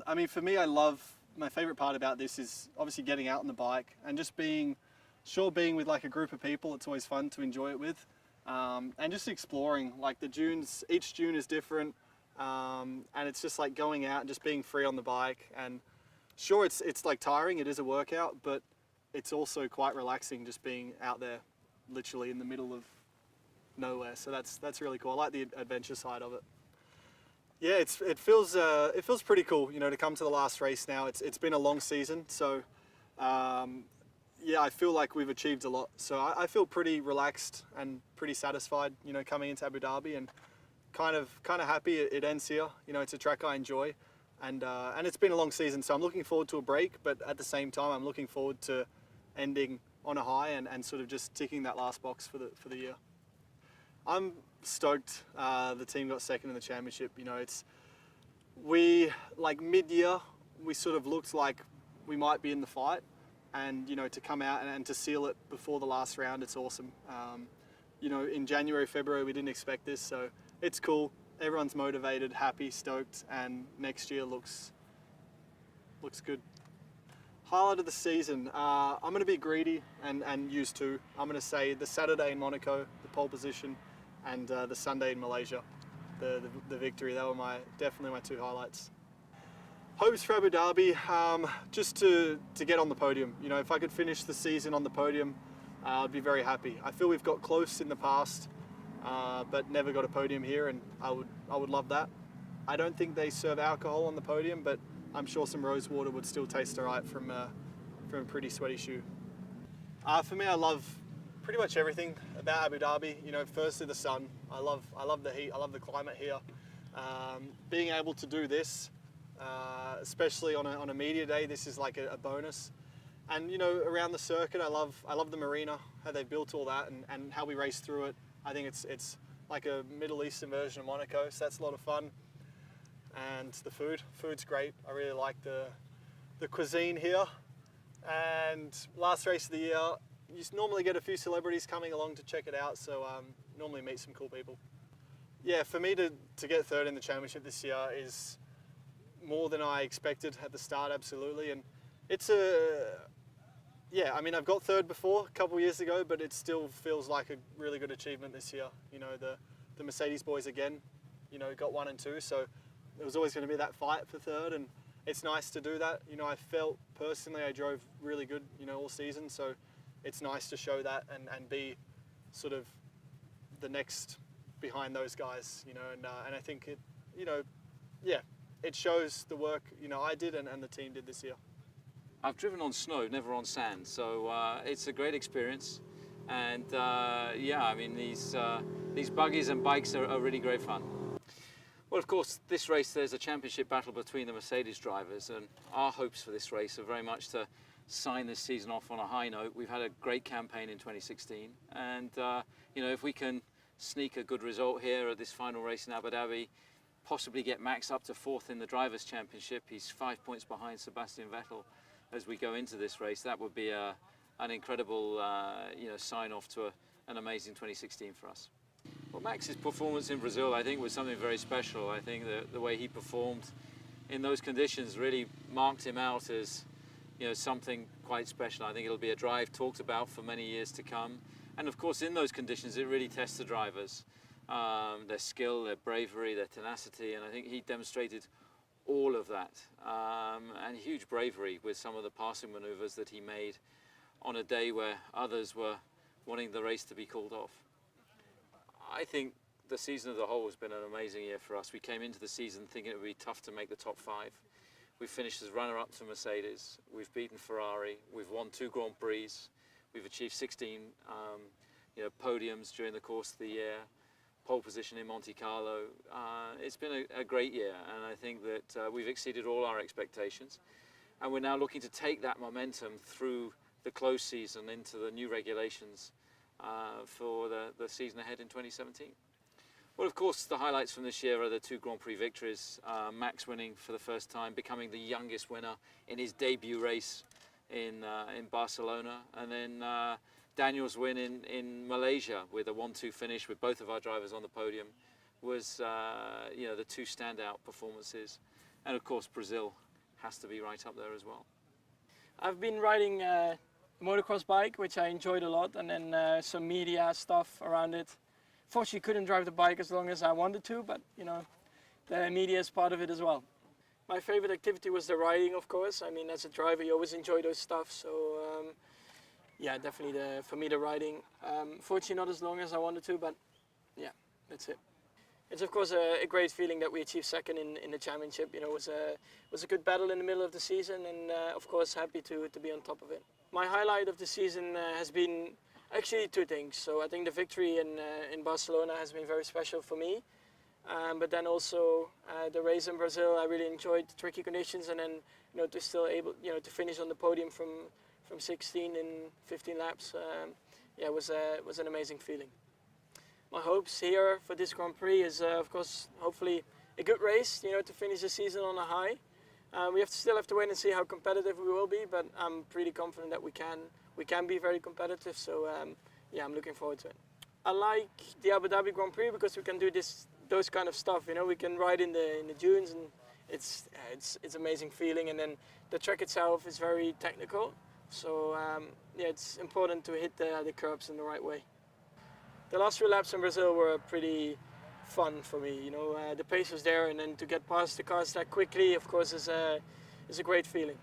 I mean, for me, my favourite part about this is obviously getting out on the bike and just being with like a group of people. It's always fun to enjoy it with, and just exploring like the dunes. Each dune is different, and it's just like going out and just being free on the bike. And sure, it's like tiring. It is a workout, but it's also quite relaxing just being out there, literally in the middle of nowhere. So that's really cool. I like the adventure side of it. Yeah, it feels pretty cool, you know, to come to the last race now. It's been a long season, so yeah, I feel like we've achieved a lot. So I feel pretty relaxed and pretty satisfied, you know, coming into Abu Dhabi, and kind of happy it ends here. You know, it's a track I enjoy, and it's been a long season, so I'm looking forward to a break, but at the same time, I'm looking forward to ending on a high and sort of just ticking that last box for the year. I'm stoked the team got second in the championship. You know, like mid-year, we sort of looked like we might be in the fight, and you know, to come out and to seal it before the last round, it's awesome. You know, in January, February, we didn't expect this, so it's cool. Everyone's motivated, happy, stoked, and next year looks good. Highlight of the season, I'm going to be greedy and use two. I'm going to say the Saturday in Monaco, the pole position, and the Sunday in Malaysia, the victory. That were definitely my two highlights. Hopes for Abu Dhabi, just to get on the podium. You know, if I could finish the season on the podium, I'd be very happy. I feel we've got close in the past, but never got a podium here, and I would love that. I don't think they serve alcohol on the podium, but I'm sure some rose water would still taste alright from a pretty sweaty shoe. For me, I love pretty much everything about Abu Dhabi. You know, firstly the sun. I love the heat. I love the climate here. Being able to do this, especially on a media day, this is like a bonus. And you know, around the circuit, I love the marina, how they built all that, and how we race through it. I think it's like a Middle Eastern version of Monaco, so that's a lot of fun. And the food's great. I really like the cuisine here. And last race of the year, you normally get a few celebrities coming along to check it out, so normally meet some cool people. Yeah, for me to get third in the championship this year is more than I expected at the start, absolutely. And it's yeah, I mean, I've got third before, a couple of years ago, but it still feels like a really good achievement this year. You know, the Mercedes boys again, you know, got 1 and 2, so there was always going to be that fight for third, and it's nice to do that. You know, I felt personally I drove really good, you know, all season, so it's nice to show that and be sort of the next behind those guys, you know, and I think it, you know, yeah, it shows the work, you know, I did and the team did this year. I've driven on snow, never on sand, so it's a great experience, and yeah, I mean, these buggies and bikes are really great fun. Well, of course, this race, there's a championship battle between the Mercedes drivers, and our hopes for this race are very much to sign this season off on a high note. We've had a great campaign in 2016, and you know, if we can sneak a good result here at this final race in Abu Dhabi, possibly get Max up to 4th in the Drivers' Championship. He's 5 points behind Sebastian Vettel as we go into this race. That would be an incredible you know, sign-off to an amazing 2016 for us. Well, Max's performance in Brazil, I think, was something very special. I think the way he performed in those conditions really marked him out as, you know, something quite special. I think it'll be a drive talked about for many years to come. And of course, in those conditions, it really tests the drivers, their skill, their bravery, their tenacity, and I think he demonstrated all of that, and huge bravery with some of the passing maneuvers that he made on a day where others were wanting the race to be called off. I think the season as a whole has been an amazing year for us. We came into the season thinking it would be tough to make the top 5. We've finished as runner-up to Mercedes. We've beaten Ferrari. We've won 2 Grand Prix. We've achieved 16 you know, podiums during the course of the year. Pole position in Monte Carlo. It's been a great year, and I think that we've exceeded all our expectations. And we're now looking to take that momentum through the close season into the new regulations for the season ahead in 2017. Well, of course, the highlights from this year are the 2 Grand Prix victories. Max winning for the first time, becoming the youngest winner in his debut race in Barcelona, and then Daniel's win in Malaysia with a 1-2 finish with both of our drivers on the podium was you know, the 2 standout performances. And of course, Brazil has to be right up there as well. I've been riding a motocross bike, which I enjoyed a lot, and then some media stuff around it. Fortunately, couldn't drive the bike as long as I wanted to, but you know, the media is part of it as well. My favorite activity was the riding, of course. I mean, as a driver, you always enjoy those stuff. So yeah, definitely for me the riding. Fortunately, not as long as I wanted to, but yeah, that's it. It's of course a great feeling that we achieved second in the championship. You know, it was a good battle in the middle of the season, and of course happy to be on top of it. My highlight of the season has been actually two things. So I think the victory in Barcelona has been very special for me. But then also the race in Brazil, I really enjoyed the tricky conditions, and then to still able to finish on the podium from 16 in 15 laps. Yeah, it was an amazing feeling. My hopes here for this Grand Prix is of course hopefully a good race, to finish the season on a high. We still have to wait and see how competitive we will be, but I'm pretty confident that we can be very competitive. So yeah, I'm looking forward to it. I like the Abu Dhabi Grand Prix because we can do those kind of stuff. We can ride in the dunes, and it's amazing feeling. And then the track itself is very technical, so yeah, it's important to hit the curbs in the right way. The last few laps in Brazil were pretty fun for me. The pace was there, and then to get past the cars that quickly, of course, is a great feeling.